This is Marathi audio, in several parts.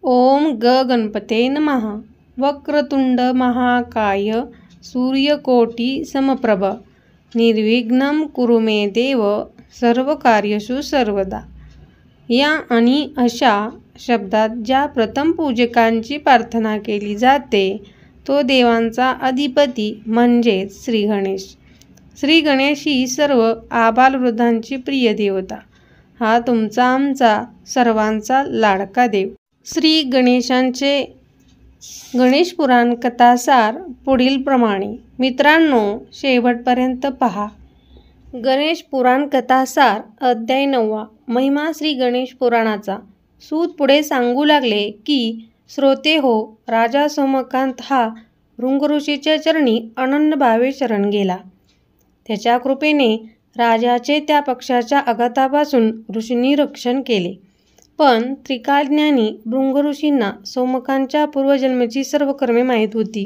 ओम गणपते नमः। वक्रतुंड महाकाय सूर्यकोटी समप्रभ निर्विघ्नं कुरु मे देव सर्वकार्येषु सर्वदा। या आणि अशा शब्दात ज्या प्रथम पूजकांची प्रार्थना केली जाते तो देवांचा अधिपती म्हणजेच श्री गणेश। श्री गणेश ही सर्व आबालवृद्धांची प्रिय देवता। हा तुमचा आमचा सर्वांचा लाडका देव। श्री गणेशांचे गणेश पुराण कथासार पुढील प्रमाणे। मित्रांनो, शेवटपर्यंत पहा। गणेश पुराण कथासार अध्याय 9। महिमा श्री गणेश पुराणाचा। सूत पुढे सांगू लागले की श्रोते हो, राजा सोमकांत हा भृंग ऋषीच्या चरणी अनन्य भावे शरण गेला। त्याच्या कृपेने राजाचे त्या पक्षाच्या आघातापासून ऋषींनी रक्षण केले। पण त्रिकालज्ञानी भृंग ऋषींना सोमकांच्या पूर्वजन्माची सर्व कर्मे माहीत होती।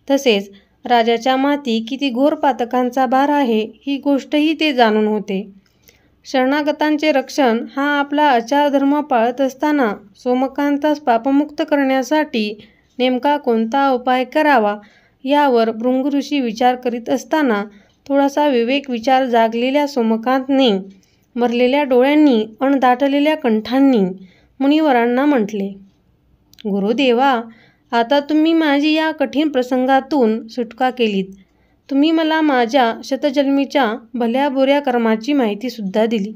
तसेच राजाच्या माती किती घोर पातकांचा भार आहे ही गोष्टही ते जाणून होते। शरणागतांचे रक्षण हा आपला आचार धर्म पाळत असताना सोमकांतास पापमुक्त करण्यासाठी नेमका कोणता उपाय करावा यावर भृंग ऋषी विचार करीत असताना थोडासा विवेक विचार जागलेल्या सोमकांतने मरलेल्या डोळ्यांनी अन दाटलेल्या कंठांनी मुनिवरांना म्हटले, गुरुदेवा, आता तुम्ही माझी या कठीण प्रसंगातून सुटका केलीत। तुम्ही मला माझ्या शतजन्मीच्या भल्या बुऱ्या कर्माची माहितीसुद्धा दिली।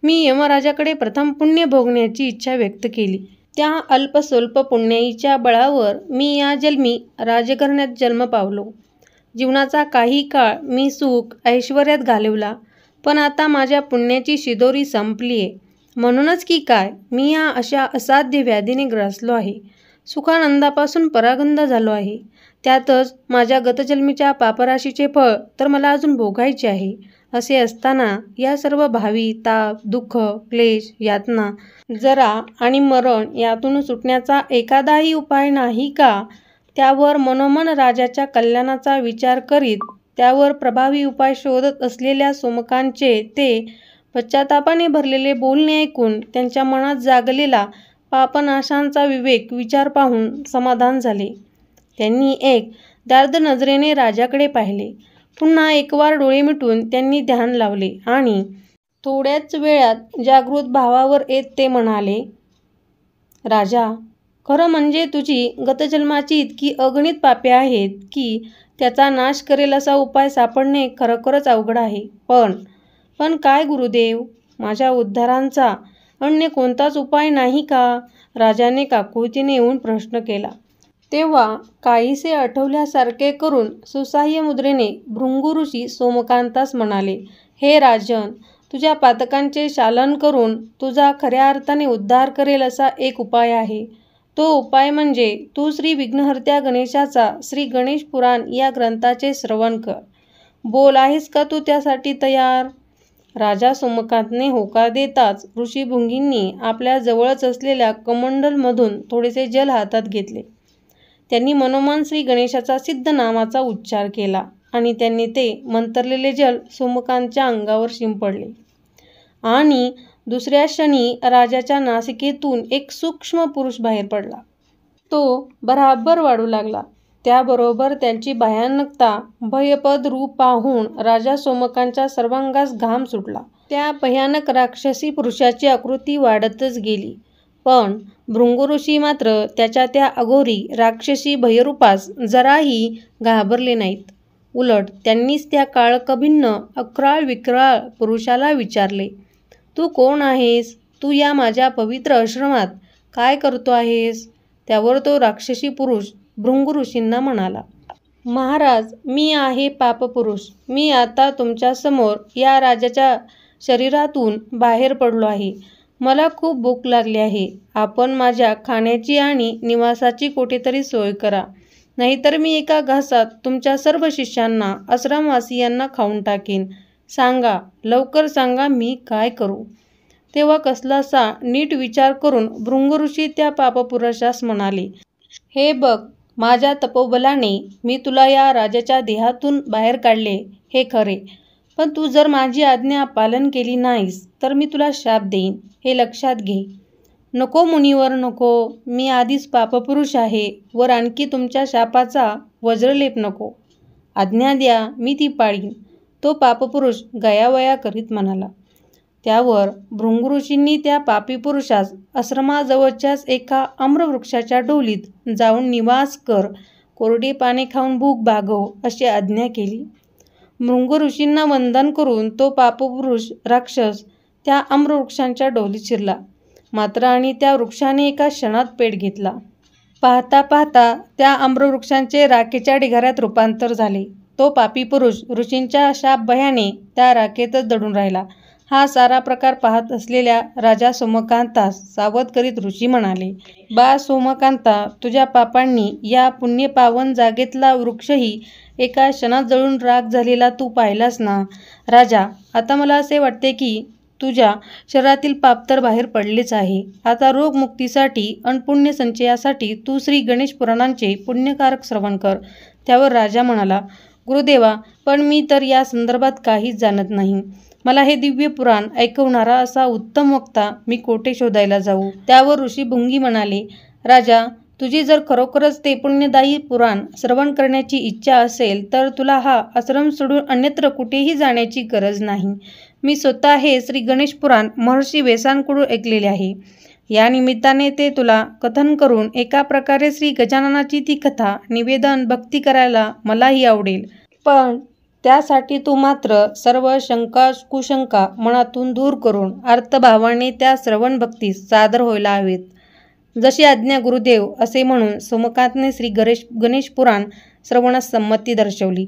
मी यमराजाकडे प्रथम पुण्य भोगण्याची इच्छा व्यक्त केली। त्या अल्पस्वल्प पुण्याईच्या बळावर मी या जन्मी राजघराण्यात जन्म पावलो। जीवनाचा काही काळ मी सुख ऐश्वर्यात घालवला, पण आता माझ्या पुण्याची शिदोरी संपलीये। म्हणूनच की काय मी या अशा असाध्य व्याधीने ग्रासलो आहे। सुखानंदापासून परागंद झालो आहे। त्यातच माझ्या गतजन्मीच्या पापराशीचे फळ तर मला अजून भोगायचे आहे। असे असताना या सर्व भावी ताप, दुःख, क्लेश, यातना, जरा आणि मरण यातून सुटण्याचा एखादाही उपाय नाही का? त्यावर मनोमन राजाच्या कल्याणाचा विचार करीत त्यावर प्रभावी उपाय शोधत असलेल्या सोमकांचे ते पश्चातापाने भरलेले बोलणे ऐकून त्यांच्या मनात जागलेला पापनाशांचा विवेक विचार पाहून समाधान झाले। त्यांनी एक दार्द नजरेने राजाकडे पाहिले। पुन्हा एकवार डोळे मिटून त्यांनी ध्यान लावले आणि थोड्याच वेळात जागृत भावावर येत ते म्हणाले, राजा, खरं म्हणजे तुझी गतजन्माची इतकी अगणित पापे आहेत की त्याचा नाश करेल असा उपाय सापडणे खरोखरच अवघड आहे। पण काय गुरुदेव, माझ्या उद्धारांचा अन्य कोणताच उपाय नाही का? राजाने काकुळतीने येऊन प्रश्न केला। तेव्हा काहीसे आठवल्यासारखे करून सुसह्य मुद्रेने भृंग ऋषी सोमकांतास म्हणाले, हे राजन, तुझ्या पातकांचे शालन करून तुझा खऱ्या अर्थाने उद्धार करेल असा एक उपाय आहे। तो उपाय म्हणजे तू श्री विघ्नहर्त्या गणेशाचा श्री गणेश पुराण या ग्रंथाचे श्रवण कर। बोल, आहेस का तू त्यासाठी तयार? राजा सोमकांतने होकार देताच ऋषी भृंगींनी आपल्या जवळच असलेल्या कमंडलमधून थोडेसे जल हातात घेतले। त्यांनी मनोमन श्री गणेशाचा सिद्ध नामाचा उच्चार केला आणि त्यांनी ते मंतरलेले जल सोमकांतच्या अंगावर शिंपडले आणि दुसऱ्या क्षणी राजाच्या नासिकेतून एक सूक्ष्म पुरुष बाहेर पडला। तो भराभर वाढू लागला। त्याबरोबर त्यांची भयानकता, भयपद रूप पाहून राजा सोमकांच्या सर्वांगास घाम सुटला। त्या भयानक राक्षसी पुरुषाची आकृती वाढतच गेली, पण भृंग ऋषी मात्र त्याच्या त्या अघोरी राक्षसी भयरूपास जराही घाबरले नाहीत। उलट त्यांनीच त्या काळकभिन्न अक्राळ विक्राळ पुरुषाला विचारले, तू कोण आहेस? तू या माझ्या पवित्र आश्रमात काय करतो आहेस? त्यावर तो राक्षसी पुरुष भृंग ऋषींना म्हणाला, महाराज, मी आहे पापपुरुष। मी आता तुमच्यासमोर या राजाच्या शरीरातून बाहेर पडलो आहे। मला खूप भूक लागली आहे। आपण माझ्या खाण्याची आणि निवासाची कुठेतरी सोय करा, नाहीतर मी एका घासात तुमच्या सर्व शिष्यांना, आश्रमवासियांना खाऊन टाकेन। सांगा, लवकर सांगा, मी काय करू? तेव्हा कसलासा नीट विचार करून भृंग ऋषी त्या पापपुरुषास म्हणाले, हे बघ, माझ्या तपोबलाने मी तुला या राजाच्या देहातून बाहेर काढले हे खरे, पण तू जर माझी आज्ञा पालन केली नाहीस तर मी तुला शाप देईन, हे लक्षात घे। नको मुनिवर नको, मी आधीच पापपुरुष आहे, वर आणखी तुमच्या शापाचा वज्रलेप नको. आज्ञा द्या, मी ती पाळीन, तो पापपुरुष गयावया करीत म्हणाला. त्यावर भृंगऋषींनी त्या पापी पुरुषास आश्रमाजवळच्याच एका आम्रवृक्षाच्या ढोलीत जाऊन निवास कर, कोरडी पाने खाऊन भूक भागव अशी आज्ञा केली. भृंगऋषींना वंदन करून तो पापपुरुष राक्षस त्या आम्रवृक्षांच्या ढोलीत शिरला. मात्र आणि त्या वृक्षाने एका क्षणात पेट घेतला. पाहता पाहता त्या आम्रवृक्षांचे राखेच्या ढिगाऱ्यात रूपांतर झाले. तो पापी पुरुष ऋषींच्या शाप भयाने त्या राखेतच दडून राहिला. हा सारा प्रकार पाहत असलेल्या राजा सोमकांतास सावध करीत ऋषी म्हणाले, बा सोमकांता, तुझ्या पापांनी या पुण्यपावन जागेतला वृक्षही एका क्षणात जळून राख झालेला तू पाहिलास ना. राजा, आता मला असे वाटते की तुझ्या शरीरातील पाप तर बाहेर पडलेच आहे. आता रोगमुक्तीसाठी आणि पुण्य संचयासाठी तू श्री गणेश पुराणांचे पुण्यकारक श्रवण कर. त्यावर राजा म्हणाला, गुरुदेवा, पण मी तर या संदर्भात काहीच जाणत नाही. मला हे दिव्य पुराण ऐकवणारा असा उत्तम वक्ता मी कोठे शोधायला जाऊ. त्यावर ऋषी भुंगी म्हणाले, राजा, तुझी जर खरोखरच ते पुण्यदायी पुराण श्रवण करण्याची इच्छा असेल तर तुला हा आश्रम सोडून अन्यत्र कुठेही जाण्याची गरज नाही. मी स्वतः हे श्री गणेश पुराण महर्षी व्यासांकडून ऐकलेले आहे. या निमित्ताने ते तुला कथन करून एका प्रकारे श्री गजाननाची ती कथा निवेदन भक्ती करायला मलाही आवडेल. पण त्यासाठी तू मात्र सर्व शंका कुशंका मनातून दूर करून अर्थभावाने त्या श्रवण भक्तीस सादर व्हायला हवेत. जशी आज्ञा गुरुदेव असे म्हणून सोमकांतने श्री गणेश पुराण श्रवणास संमती दर्शवली.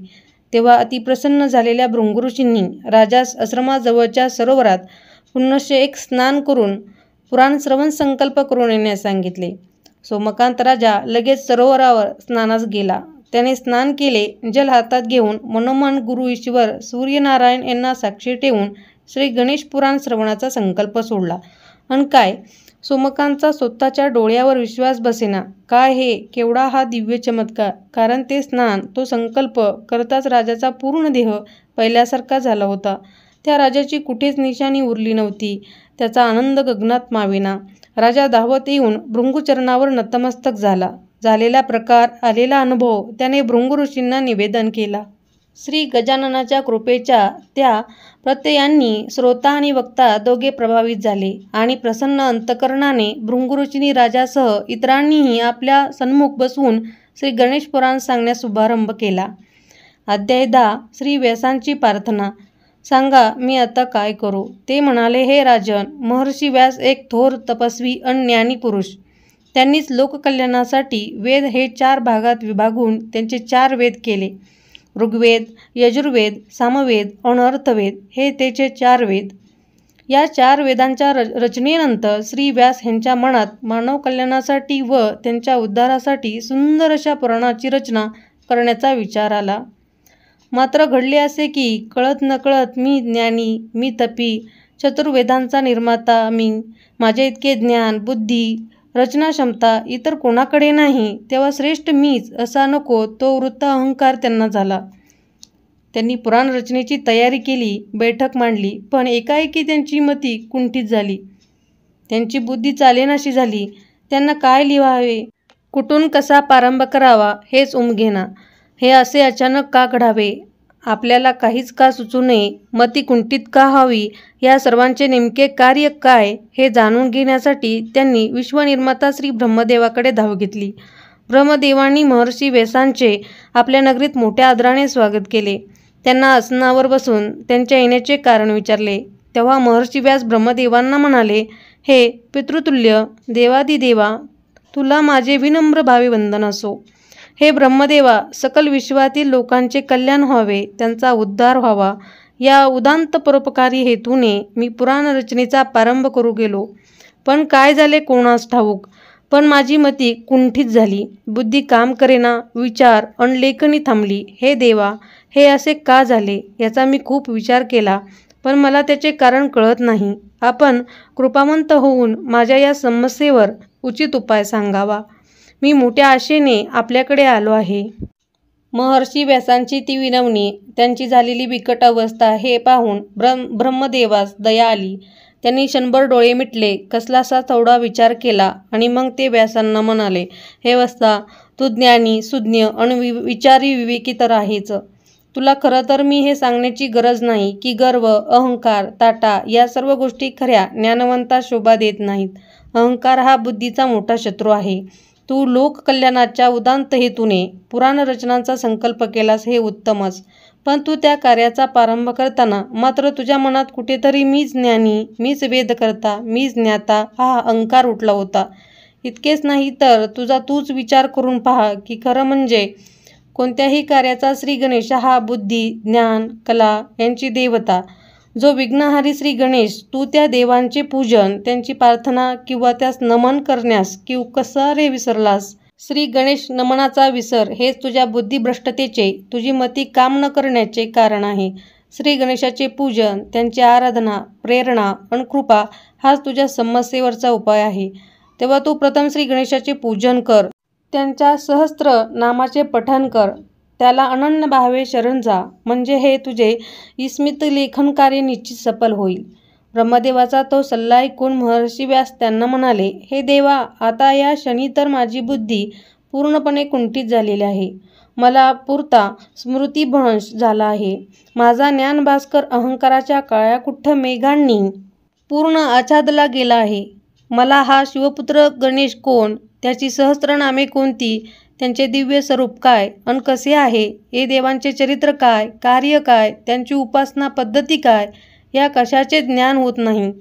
तेव्हा अतिप्रसन्न झालेल्या भृंगऋषींनी राजास आश्रमाजवळच्या सरोवरात पुनश्च एक स्नान करून पुराण श्रवण संकल्प करून येण्यास सांगितले. सोमकांत राजा लगेच सरोवरावर स्नानास गेला. त्याने स्नान केले. जल हातात घेऊन मनोमन गुरु ईश्वर सूर्यनारायण यांना साक्षी ठेवून श्री गणेश पुराण श्रवणाचा संकल्प सोडला. आणि काय, सोमकांतचा स्वतःच्या डोळ्यावर विश्वास बसेना. काय हे, केवढा हा दिव्य चमत्कार. कारण ते स्नान, तो संकल्प करताच राजाचा पूर्ण देह पहिल्यासारखा झाला होता. त्या राजाची कुठेच निशाणी उरली नव्हती. त्याचा आनंद गगनात मावेना. राजा धावत येऊन भृंगुचरणावर नतमस्तक झाला. झालेला प्रकार, आलेला अनुभव त्याने भृंगऋषींना निवेदन केला. श्री गजाननाच्या कृपेच्या त्या प्रत्ययांनी श्रोता आणि वक्ता दोघे प्रभावित झाले आणि प्रसन्न अंतकरणाने भृंगऋषींनी राजासह इतरांनीही आपल्या सन्मुख बसवून श्री गणेश पुराण सांगण्यास शुभारंभ केला. अध्याय 10. श्री व्यासांची प्रार्थना. सांगा, मी आता काय करू. ते म्हणाले, हे राजन, महर्षी व्यास एक थोर तपस्वी आणि ज्ञानी पुरुष. त्यांनीच लोककल्याणासाठी वेद हे 4 भागात विभागून त्यांचे 4 वेद केले. ऋग्वेद, यजुर्वेद, सामवेद आणि अर्थवेद हे त्याचे 4 वेद. या 4 वेदांच्या रचनेनंतर श्री व्यास यांच्या मनात मानव कल्याणासाठी व त्यांच्या उद्धारासाठी सुंदर अशा पुराणाची रचना करण्याचा विचार आला. मात्र घडले असे की कळत नकळत मी ज्ञानी, मी तपी, चतुर्वेदांचा निर्माता मी, माझे इतके ज्ञान, बुद्धी, रचना क्षमता इतर कोणाकडे नाही, तेव्हा श्रेष्ठ मीच असा नको तो वृत्त अहंकार त्यांना झाला. त्यांनी पुराण रचनेची तयारी केली, बैठक मांडली, पण एकाएकी त्यांची मती कुंठित झाली. त्यांची बुद्धी चालेनाशी झाली. त्यांना काय लिहावे, कुठून कसा प्रारंभ करावा हेच उमगेना. हे असे अचानक का घडावे, आपल्याला काहीच का सुचू नये, मती कुंठित का व्हावी, या सर्वांचे नेमके कार्य काय हे जाणून घेण्यासाठी त्यांनी विश्वनिर्माता श्री ब्रह्मदेवाकडे धाव घेतली. ब्रह्मदेवांनी महर्षी व्यासांचे आपल्या नगरीत मोठ्या आदराने स्वागत केले. त्यांना आसनावर बसून त्यांच्या येण्याचे कारण विचारले. तेव्हा महर्षी व्यास ब्रह्मदेवांना म्हणाले, हे पितृतुल्य देवादिदेवा, तुला माझे विनम्र भावे वंदन असो. हे ब्रह्मदेवा, सकल विश्वातील लोकांचे कल्याण व्हावे, त्यांचा उद्धार व्हावा, या उदात्त परोपकारी हेतूने मी पुराण रचनेचा प्रारंभ करू गेलो. पण काय झाले कोणास ठाऊक. पण माझी मती कुंठित झाली, बुद्धी काम करेना, विचार आणि लेखनी थांबली. हे देवा, हे असे का झाले याचा मी खूप विचार केला, पण मला त्याचे कारण कळत नाही. आपण कृपावंत होऊन माझ्या या समस्येवर उचित उपाय सांगावा. मी मोठ्या आशेने आपल्याकडे आलो आहे. महर्षी व्यासांची ती विनवणी, त्यांची झालेली बिकट अवस्था हे पाहून ब्रह्मदेवास दया आली. त्यांनी क्षणभर डोळे मिटले, कसलासा थोडा विचार केला आणि मग ते व्यासांना म्हणाले, हे वत्सा, तू ज्ञानी, सुज्ञ आणि विचारी विवेकी तर आहेच. तुला खरं तर मी हे सांगण्याची गरज नाही की गर्व, अहंकार, ताटा या सर्व गोष्टी खऱ्या ज्ञानवंतास शोभा देत नाहीत. अहंकार हा बुद्धीचा मोठा शत्रू आहे. तू लोककल्याणाच्या उदात्त हेतूने पुराण रचनांचा संकल्प केलास हे उत्तमच, पण तू त्या कार्याचा प्रारंभ करताना मात्र तुझ्या मनात कुठेतरी मीच ज्ञानी, मीच वेदकर्ता, मीच ज्ञाता हा अहंकार उठला होता. इतकेच नाही तर तुझा तूच विचार करून पहा की खरं म्हणजे कोणत्याही कार्याचा श्री गणेश हा बुद्धी, ज्ञान, कला यांची देवता. जो विघ्नहारी श्री गणेश, तू त्या देवांचे पूजन, त्यांची प्रार्थना किंवा त्यास नमन करण्यास कसा रे विसरलास? श्री गणेश नमनाचा विसर हेच तुझ्या बुद्धिभ्रष्टतेचे, तुझी मती काम न करण्याचे कारण आहे. श्री गणेशाचे पूजन, त्यांची आराधना, प्रेरणा आणि कृपा हाच तुझ्या समस्येवरचा उपाय आहे. तेव्हा तू प्रथम श्री गणेशाचे पूजन कर, त्यांच्या सहस्त्र नामाचे पठण कर, त्याला अनन्य भावे शरण जा, म्हणजे हे तुझे विस्मित लेखन कार्य निश्चित सफल होईल. ब्रह्मदेवाचा तो सल्ला ऐकून महर्षी व्यास त्यांना म्हणाले, हे देवा, आता या क्षणी तर माझी बुद्धी पूर्णपणे कुंठित झालेली आहे. मला पुरता स्मृतिभ्रंश झाला आहे. माझा ज्ञानभास्कर अहंकाराच्या काळ्याकुट्ट मेघांनी पूर्ण आच्छादला गेला आहे. मला हा शिवपुत्र गणेश कोण, त्याची सहस्त्रनामे कोणती, त्यांचे दिव्य स्वरूप काय अन कसे आहे, हे देवांचे चरित्र काय, कार्य काय, त्यांची उपासना पद्धती काय, या कशाचे ज्ञान होत नाही.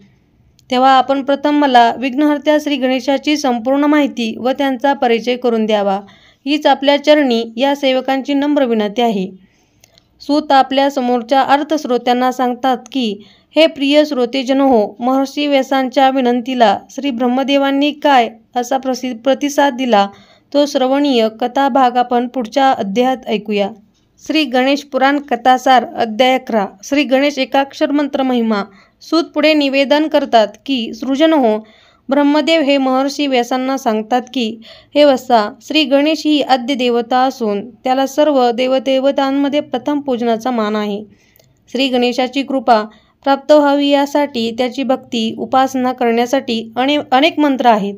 तेव्हा आपण प्रथम मला विघ्नहर्त्या श्री गणेशाची संपूर्ण माहिती व त्यांचा परिचय करून द्यावा, हीच आपल्या चरणी या सेवकांची नम्र विनंती आहे. सूत आपल्या समोरच्या अर्थश्रोत्यांना सांगतात की, हे प्रिय श्रोतेजन हो, महर्षी व्यासांच्या विनंतीला श्री ब्रह्मदेवांनी काय असा प्रतिसाद दिला तो श्रवणीय कथाभाग आपण पुढच्या अध्यायात ऐकूया. श्री गणेश पुराण कथासार अध्याय 11. श्री गणेश एकाक्षर मंत्र महिमा. सूत पुढे निवेदन करतात की, सृजन हो, ब्रह्मदेव हे महर्षी व्यासांना सांगतात की, हे वत्सा, श्री गणेश ही आद्य देवता असून त्याला सर्व देवदेवतांमध्ये प्रथम पूजनाचा मान आहे. श्री गणेशाची कृपा प्राप्त व्हावी यासाठी त्याची भक्ती उपासना करण्यासाठी अनेक मंत्र आहेत.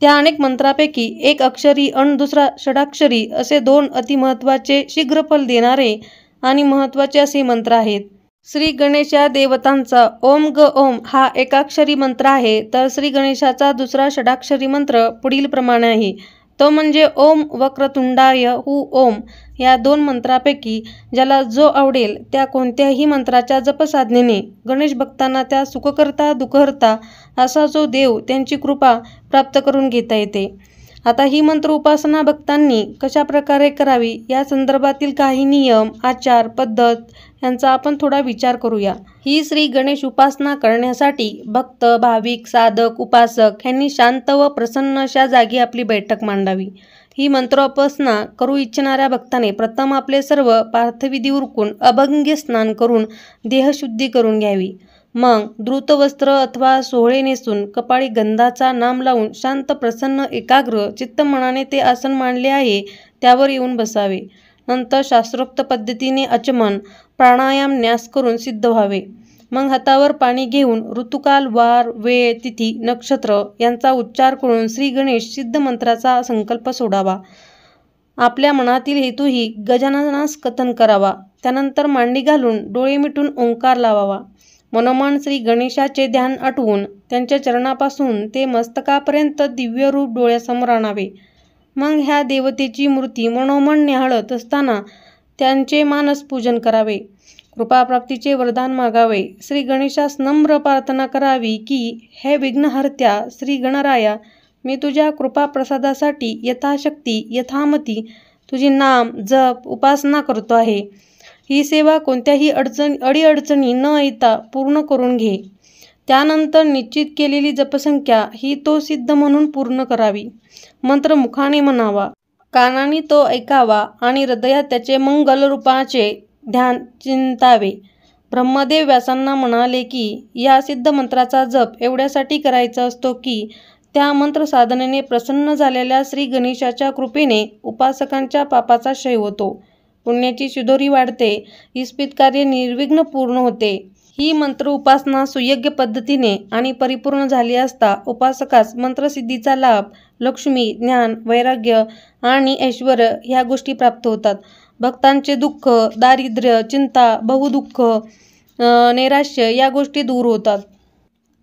त्या अनेक मंत्रापैकी एक अक्षरी आणि दुसरा षडाक्षरी असे दोन अतिमहत्त्वाचे, शीघ्रफल देणारे आणि महत्त्वाचे असे मंत्र आहेत. श्री गणेश या देवतांचा ओम ग ओम हा एकाक्षरी मंत्र आहे, तर श्री गणेशाचा दुसरा षडाक्षरी मंत्र पुढील प्रमाणे आहे. तो म्हणजे ओम वक्रतुंडाय हु ओम. या दोन मंत्रापैकी ज्याला जो आवडेल त्या कोणत्याही मंत्राच्या जपसाधनेने गणेश भक्तांना त्या सुखकर्ता दुःखहर्ता असा जो देव त्यांची कृपा प्राप्त करून घेता येते. आता ही मंत्र उपासना भक्तांनी कशा प्रकारे करावी या संदर्भातील काही नियम, आचार, पद्धत यांचा आपण थोडा विचार करूया. ही श्री गणेश उपासना करण्यासाठी भक्त, भाविक, साधक, उपासक यांनी शांत व प्रसन्न अशा जागी आपली बैठक मांडावी. ही मंत्रोपासना करू इच्छिणाऱ्या भक्ताने प्रथम आपले सर्व पार्थविधी उरकून अभंग्य स्नान करून देहशुद्धी करून घ्यावी. मग धृतवस्त्र अथवा सोहळे नेसून कपाळी गंधाचा नाम लावून शांत प्रसन्न एकाग्र चित्तमनाने ते आसन मांडले आहे त्यावर येऊन बसावे. नंतर शास्त्रोक्त पद्धतीने आचमन, प्राणायाम, न्यास करून सिद्ध व्हावे. मग हातावर पाणी घेऊन ऋतुकाल, वार, वेळ, तिथी, नक्षत्र यांचा उच्चार करून श्री गणेश सिद्ध मंत्राचा संकल्प सोडावा. आपल्या मनातील हेतूही गजाननास कथन करावा. त्यानंतर मांडी घालून डोळे मिटून ओंकार लावावा. मनोमन श्री गणेशाचे ध्यान आठवून त्यांच्या चरणापासून ते मस्तकापर्यंत दिव्य रूप डोळ्यासमोर आणावे. मग ह्या देवतेची मूर्ती मनोमन न्याहाळत असताना त्यांचे मानस पूजन करावे. कृपाप्राप्तीचे वरदान मागावे. श्री गणेशास नम्र प्रार्थना करावी की, हे विघ्नहर्त्या श्री गणराया, मी तुझ्या कृपाप्रसादासाठी यथाशक्ती यथामती तुझी नाम जप उपासना करतो आहे. ही सेवा कोणत्याही अडीअडचणी न येता पूर्ण करून घे. त्यानंतर निश्चित केलेली जपसंख्या ही तो सिद्ध म्हणून पूर्ण करावी. मंत्र मुखाने म्हणावा, कानाने तो ऐकावा आणि हृदयात त्याचे मंगल रूपाचे ध्यान चिंतावे. ब्रह्मदेव व्यासांना म्हणाले की, या सिद्ध मंत्राचा जप एवढ्यासाठी करायचा असतो की, त्या मंत्र साधनेने प्रसन्न झालेल्या श्री गणेशाच्या कृपेने उपासकांच्या पापाचा क्षय होतो, पुण्याची शिदोरी वाढते, इस्पित कार्य निर्विघ्न पूर्ण होते. ही मंत्र उपासना सुयोग्य पद्धतीने आणि परिपूर्ण झाली असता उपासकास मंत्रसिद्धीचा लाभ, लक्ष्मी, ज्ञान, वैराग्य आणि ऐश्वर ह्या गोष्टी प्राप्त होतात. भक्तांचे दुःख, दारिद्र्य, चिंता, बहुदुःख, नैराश्य या गोष्टी दूर होतात.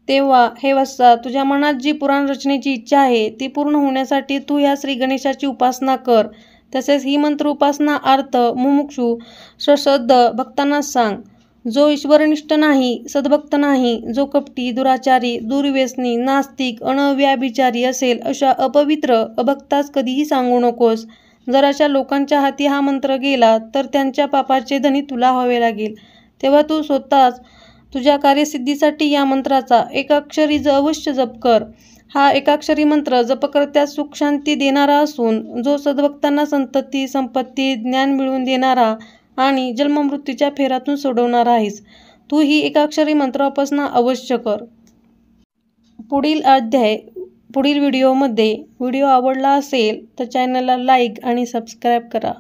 तेव्हा हे वत्सा, तुझ्या मनात जी पुराण रचनेची इच्छा आहे ती पूर्ण होण्यासाठी तू ह्या श्री गणेशाची उपासना कर. तसेच ही मंत्र उपासना अर्थ मुमुक्षू सशुद्ध भक्तांना सांग. जो ईश्वरनिष्ठ नाही, सद्भक्त नाही, जो कपटी, दुराचारी, दुर्व्यसनी, नास्तिक, अनव्याभिचारी असेल अशा अपवित्र अभक्तास कधीही सांगू नकोस. जर अशा लोकांच्या हाती हा मंत्र गेला तर त्यांच्या पापाचे धनी तुला व्हावे लागेल. तेव्हा तू स्वतःच तुझ्या कार्यसिद्धीसाठी या मंत्राचा एकाक्षरी अवश्य जप कर. हा एकाक्षरी मंत्र जपकर्त्यास सुख शांती देणारा असून जो सद्भक्तांना संतती, संपत्ती, ज्ञान मिळवून देणारा आणि जन्ममृत्यूच्या फेऱ्यातून सोडवणारा आहेस. तू ही एकाक्षरी मंत्रोपासना अवश्य कर. पुढील व्हिडिओमध्ये व्हिडिओ आवडला असेल तर चॅनलला लाईक आणि सबस्क्राईब करा.